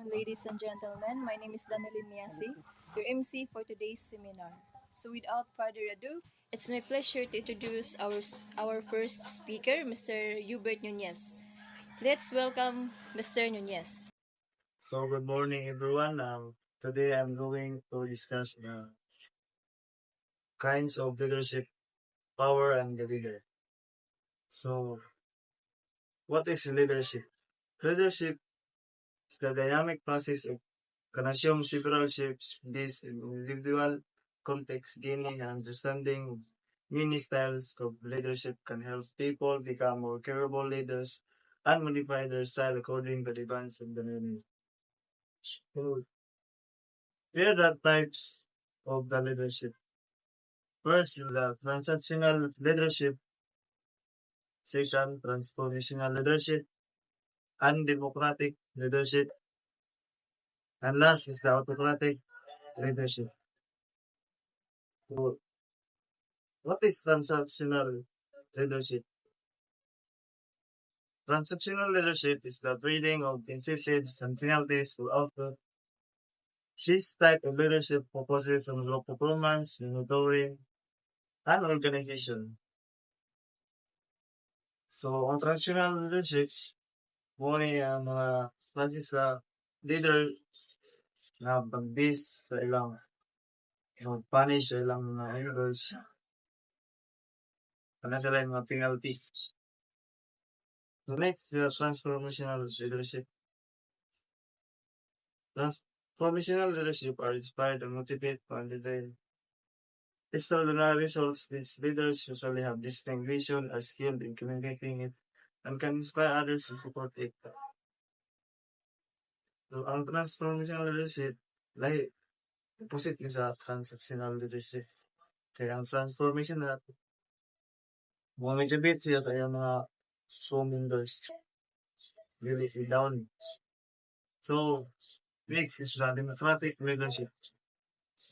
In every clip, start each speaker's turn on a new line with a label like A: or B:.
A: ladies and gentlemen. My name is Danilin Niasi, your MC for today's seminar. So without further ado, it's my pleasure to introduce our first speaker, Mr. Hubert Nunez. Let's welcome Mr. Nunez.
B: So good morning everyone. Today I'm going to discuss the kinds of leadership, power, and the leader. So what is leadership? Leadership is the dynamic process of can assume several shapes based in individual context, gaining and understanding many styles of leadership can help people become more capable leaders and modify their style according to the demands of the moment. So here are the types of the leadership. First, is the transactional leadership. Second, transformational leadership, undemocratic leadership, and last is the autocratic leadership. So, what is transactional leadership? Transactional leadership is the trading of incentives and penalties for output. This type of leadership focuses on group performance, monitoring, and organization. So, on transactional leadership, muna ang mga klase sa leader na pag-base sa ilang punish sa ilang mga errors. Kana sila yung mga penalty. The next is transformational leadership. Transformational leadership are inspired and motivate and deliver extraordinary results. These leaders usually have distinct vision, are skilled in communicating it, and can inspire others to support it. So, ang transformational leadership, like, opposite niya sa transactional leadership. Kaya ang transformation na motivate siya kaya mga swimming girls. Really, sit down. So, next is the democratic leadership.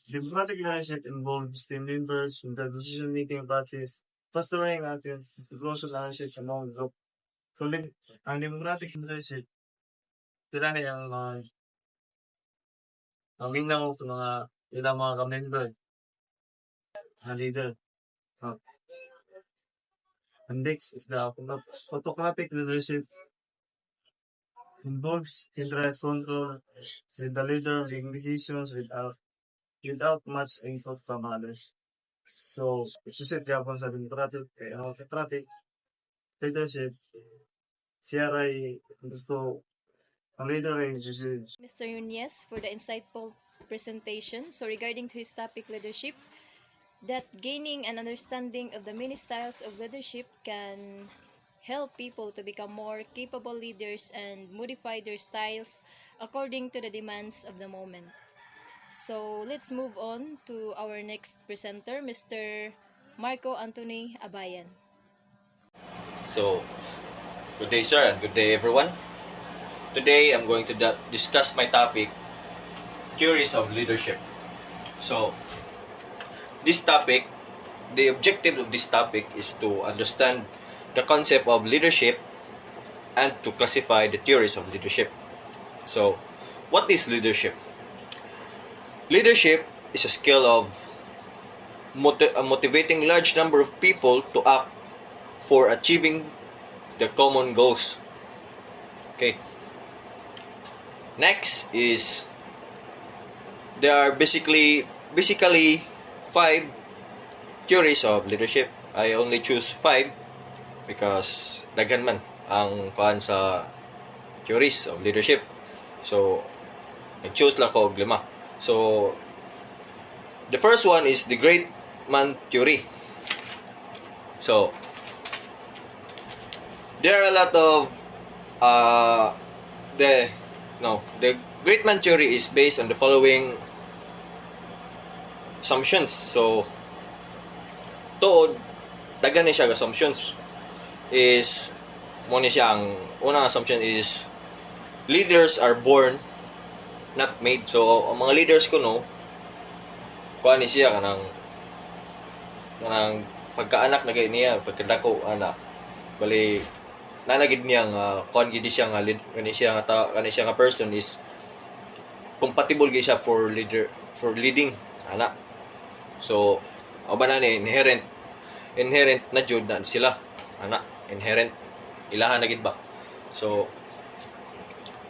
B: Democratic leadership involves team members with the decision-making process, fostering actions, close ownership among the group. So, ang democratic leadership, sila na yung paminaw sa mga ilang mga ka-member na leader. And next is the autocratic leadership involves centralized control with the leader making decisions without much input from others. So, susit yapon sa democratic kay autocratic leadership, siya ay gusto ang leader ay
A: Mr. Nunez for the insightful presentation. So regarding to his topic leadership, that gaining an understanding of the many styles of leadership can help people to become more capable leaders and modify their styles according to the demands of the moment. So let's move on to our next presenter, Mr. Marco Anthony Abayan.
C: So, good day, sir, and good day, everyone. Today, I'm going to discuss my topic, theories of leadership. So, this topic, the objective of this topic is to understand the concept of leadership and to classify the theories of leadership. So, what is leadership? Leadership is a skill of motivating large number of people to act for achieving the common goals. Okay. Next is there are basically 5 theories of leadership. I only choose 5 because daghan man ang kuan sa theories of leadership. So nag-choose lang ko og 5. So the first one is the great man theory. So there are a lot of the great man theory is based on the following assumptions. So tuod daghan ni siya assumptions is mo ni siya ang unang assumption is leaders are born not made. So ang mga leaders ko kuan ni siya kanang pagkaanak na gay niya pagkadako anak bali nanagid niya kuan gid siya nga lead kani siya nga person is compatible gyud siya for leading ana. So o ba na ni inherent na jud na sila ana, inherent ilahan na gid ba. So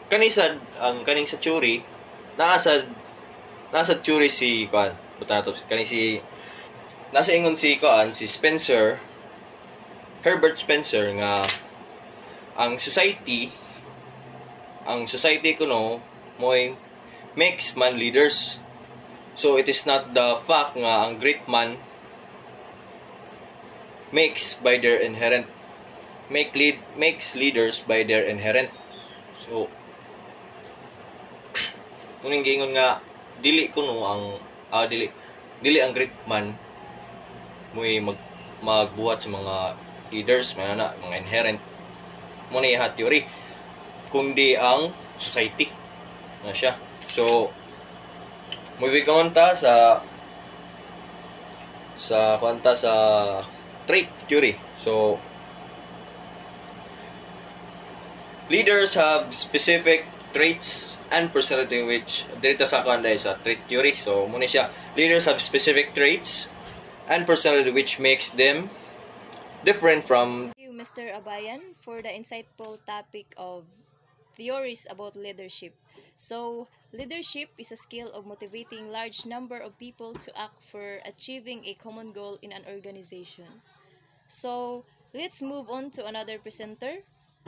C: kanisad ang kaning sa theory nasa theory si kuan buta to kani si nasa ingon si kuan si Herbert Spencer nga ang society kuno moy makes man leaders. So it is not the fact nga ang great man makes leaders by their inherent. So kuning giingon nga dili kuno ang dili ang great man moy magbuhat sa mga leaders mga inherent mo na iha theory kundi ang society na siya. So moving on ta sa trait theory. So leaders have specific traits and personality which dito sa kuan sa trait theory. So muna siya, leaders have specific traits and personality which makes them different from.
A: Thank you, Mr. Abayan, for the insightful topic of theories about leadership. So, leadership is a skill of motivating large number of people to act for achieving a common goal in an organization. So, let's move on to another presenter,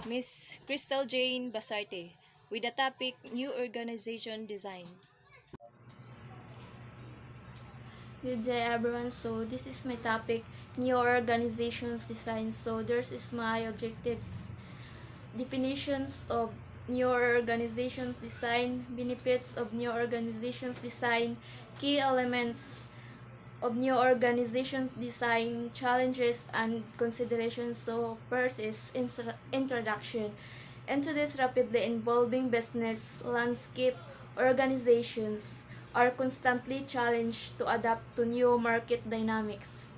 A: Miss Crystal Jane Basarte, with the topic New Organization Design.
D: Good day everyone. So this is my topic, new organizations design. So there's is my objectives, definitions of new organizations design, benefits of new organizations design, key elements of new organizations design, challenges and considerations. So first is introduction. Into this rapidly evolving business landscape, organizations are constantly challenged to adapt to new market dynamics,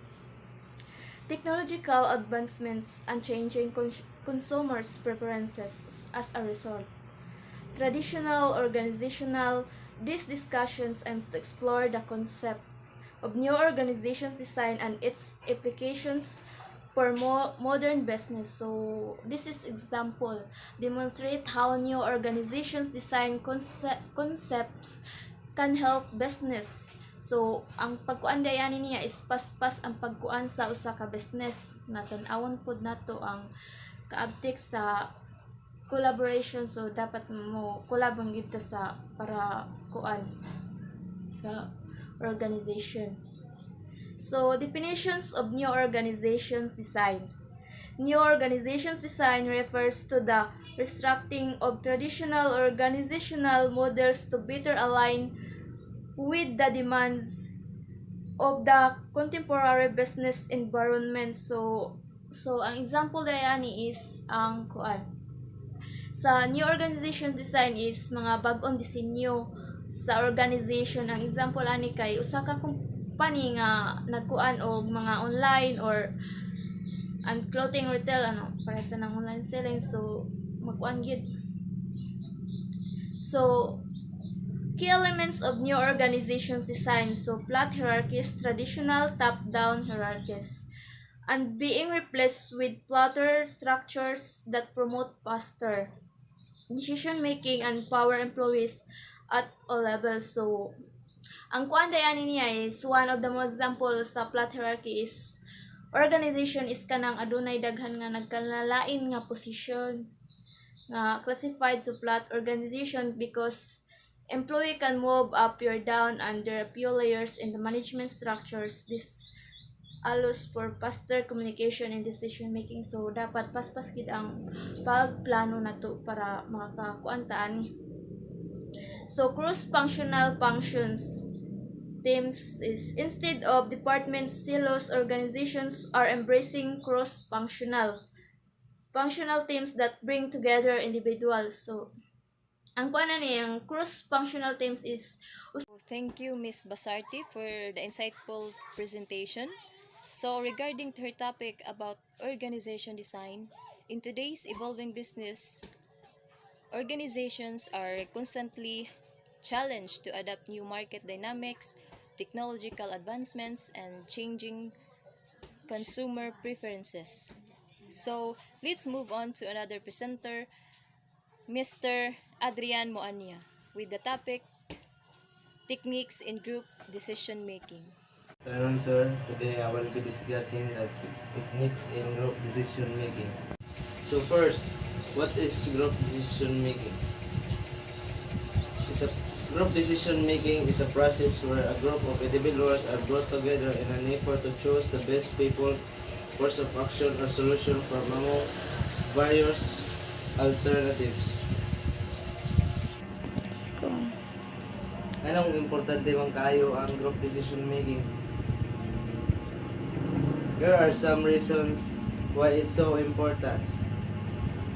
D: technological advancements, and changing consumers' preferences as a result. Traditional organizational, these discussions aims to explore the concept of new organizations design and its applications for modern business. So this is example demonstrate how new organizations design concepts can help business. So ang pagkuan dayani niya is paspas ang pagkuan sa usa ka business naton-awon pud nato ang kaabtik sa collaboration. So dapat mo collab ang gid ta sa para kuan sa organization. So definitions of new organizations design. New organizations design refers to the restructuring of traditional organizational models to better align with the demands of the contemporary business environment. So ang example dayani is ang kuan sa new organization design is mga bag-ong disenyo sa organization. Ang example ani kay usa ka company nga nagkuan og mga online or and clothing retail para sa nang online selling. So magkuan gid. So key elements of new organizations design. So flat hierarchies, traditional top-down hierarchies, and being replaced with flatter structures that promote faster decision-making and power employees at all levels. So ang kuan dayani niya is one of the most example sa flat hierarchy is organization is kanang adunay daghan nga nagkalalain nga position nga classified to flat organization because employee can move up or down under a few layers in the management structures. This allows for faster communication and decision making. So dapat paspas gid ang pagplano nato para makakuan ta ani. So cross-functional functions teams is instead of department silos, organizations are embracing cross-functional teams that bring together individuals. So ang kuan ni ang cross-functional teams is.
A: Thank you, Ms. Basarte, for the insightful presentation. So, regarding to her topic about organization design, in today's evolving business, organizations are constantly challenge to adapt new market dynamics, technological advancements, and changing consumer preferences. So, let's move on to another presenter, Mr. Adrian Moania, with the topic Techniques in Group Decision Making.
E: Good afternoon, sir. Today I will be discussing the techniques in group decision making. So first, what is group decision making? Group decision making is a process where a group of individuals are brought together in an effort to choose the best people, course of action, or solution from among various alternatives. Anong importante man kayo ang group decision making? Here are some reasons why it's so important.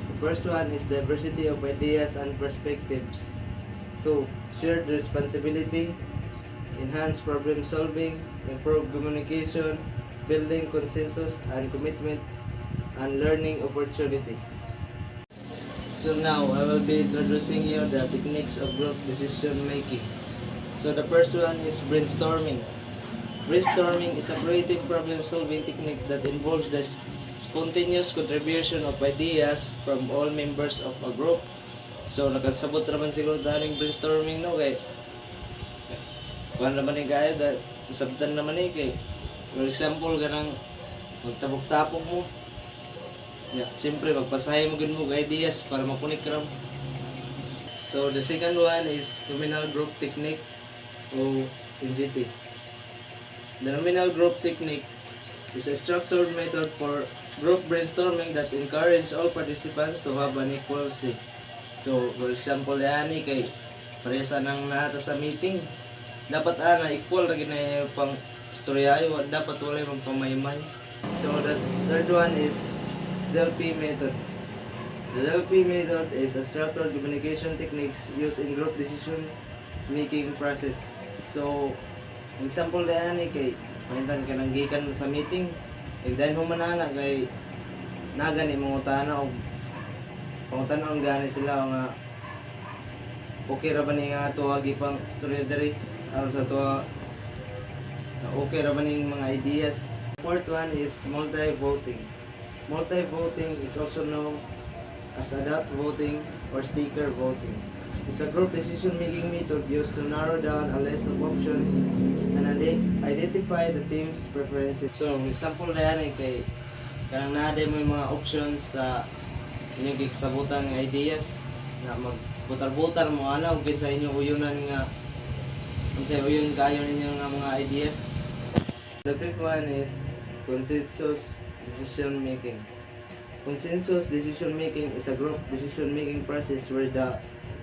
E: The first one is diversity of ideas and perspectives. 2. Shared responsibility, enhance problem solving, improve communication, building consensus and commitment, and learning opportunity. So now I will be introducing you the techniques of group decision making. So the first one is brainstorming. Brainstorming is a creative problem-solving technique that involves the spontaneous contribution of ideas from all members of a group. So, nakasabot naman siguro daling brainstorming, no? Kay, kuhan naman yung kaya, sabtan naman eh, kay, for example, ganang magtabok-tapok mo. Yeah, siyempre, magpasahay mo ganun mo ideas para mapunik ka ram. So, the second one is nominal group technique o NGT. The nominal group technique is a structured method for group brainstorming that encourages all participants to have an equal say. So, for example, yani kay paresa nang nata sa meeting, dapat equal ra ginay pang storyayo, dapat walay magpamaymay. So, the third one is DLP method. The DLP method is a structured communication techniques used in group decision making process. So, example yani kay pamintan ka nang gikan sa meeting, dahil mo manana kay nagani mga tana og pangutanon gani sila nga okay ra ba ni nga tuwagi pang storya diri aron sa tuwa okay ra ba ning mga ideas. Fourth one is multi-voting. Multi-voting is also known as adult voting or sticker voting. It's a group decision-making method used to narrow down a list of options and identify the team's preferences. So, example na yan kay kanang naade mo yung mga options sa inyong kiksabutan nga ideas na magbutar-butar mo ug sa inyong uyunan nga unsay uyon kayo ninyo nga mga ideas. The fifth one is consensus decision making. Consensus decision making is a group decision making process where the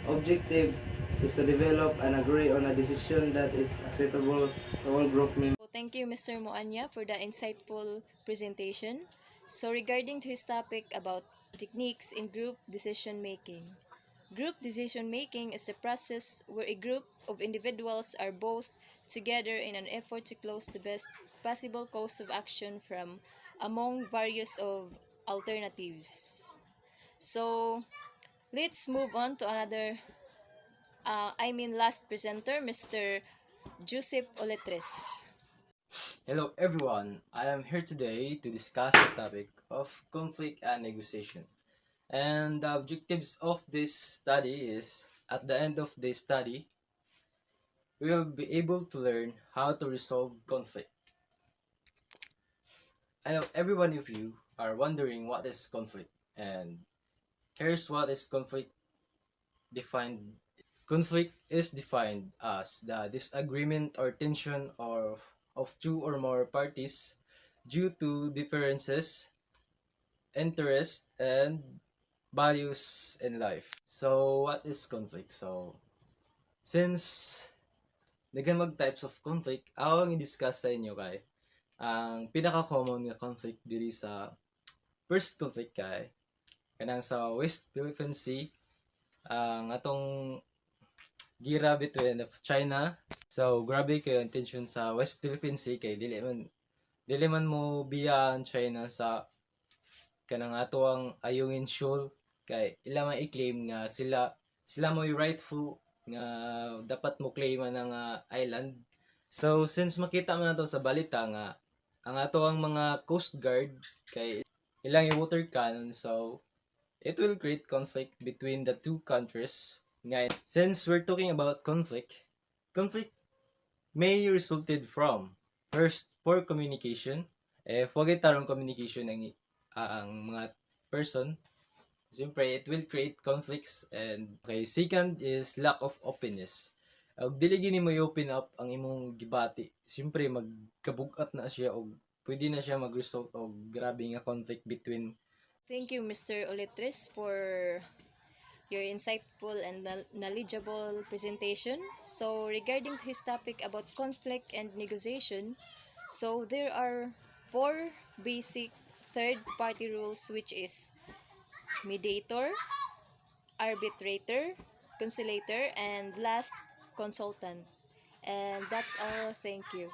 E: objective is to develop and agree on a decision that is acceptable to all group members.
A: So, thank you, Mr. Moanya, for the insightful presentation. So, regarding to his topic about techniques in group decision making. Group decision making is a process where a group of individuals are both together in an effort to close the best possible course of action from among various of alternatives. So, let's move on to another, last presenter, Mr. Joseph Oletres.
F: Hello everyone, I am here today to discuss the topic of conflict and negotiation. And the objectives of this study is, at the end of the study, we will be able to learn how to resolve conflict. I know every one of you are wondering what is conflict, and here's what is conflict defined. Conflict is defined as the disagreement or tension of two or more parties due to differences, interests, and values in life. So, what is conflict? So, since naging types of conflict, ako ang i-discuss sa inyo kay ang pinaka-common nga conflict diri sa first conflict kay kanang sa West Philippine Sea, ang atong gira between China. So, grabe kayo ang tension sa West Philippine Sea kay dili man mo biya ang China sa kanang ato ang Ayungin Shoal kay ila man i-claim nga sila mo yung nga dapat mo claiman ng island. So since makita man nato sa balita nga ang ato ang mga coast guard kay ilang water cannon, so it will create conflict between the two countries. Nga, since we're talking about conflict may resulted from first poor communication. Wag tarong communication ang mga person. Siyempre, it will create conflicts. And okay, second is lack of openness. Og dili gini mo i-open up ang imong gibati. Siyempre, magkabugat na siya og pwede na siya mag-result og grabe nga conflict between.
A: Thank you, Mr. Oletres, for your insightful and knowledgeable presentation. So, regarding to his topic about conflict and negotiation, so there are 4 basic third-party rules, which is mediator, arbitrator, conciliator, and last, consultant. And that's all. Thank you.